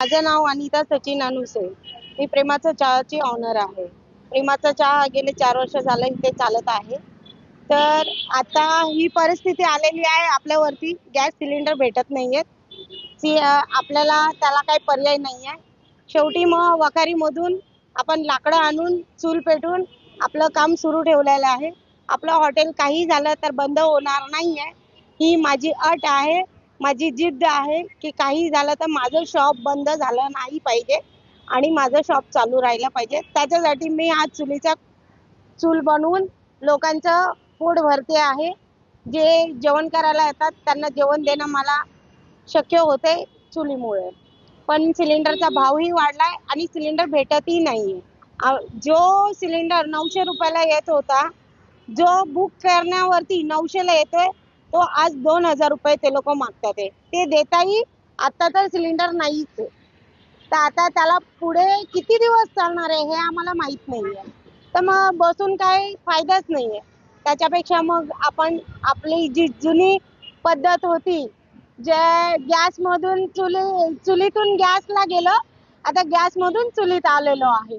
माझं नाव अनिता सचिन अनुसे. मी प्रेमाचा चहाची ऑनर आहे. प्रेमाचा चहा गेले 4 वर्ष झालं इथे चालत आहे. तर आता ही परिस्थिती आलेली आहे आपल्यावरती, गॅस सिलेंडर भेटत नाहीयेत. आपल्याला त्याला काही पर्याय नाहीये. शेवटी मग वखारीमधून आपण लाकडं आणून चूल पेटवून आपलं काम सुरू ठेवलेलं आहे. आपलं हॉटेल काही झालं तर बंद होणार नाहीये, ही माझी अट आहे. माझी जिद्द आहे की काही झालं तर माझं शॉप बंद झालं नाही पाहिजे आणि माझं शॉप चालू राहिलं पाहिजे. त्याच्यासाठी मी आज चूल बनवून लोकांचं पोट भरते आहे. जे जेवण करायला येतात त्यांना जेवण देणं मला शक्य होते चुलीमुळे. पण सिलेंडरचा भावही वाढलाय आणि सिलेंडर भेटतही नाहीये. जो सिलेंडर 900 रुपयाला येत होता, जो बुक करण्यावरती 900ला येतोय, तो आज 2000 रुपये ते लोक मागतात आहे. ते देताही आता तर सिलेंडर नाहीच आहे. तर आता त्याला पुढे किती दिवस चालणार आहे हे आम्हाला माहित नाहीये. तर मग बसून काही फायदाच नाहीये. त्याच्यापेक्षा मग आपण आपली जी जुनी पद्धत होती, जे गॅसमधून चुलीतून गॅसला गेलो, आता गॅसमधून चुलीत आलेलो आहे.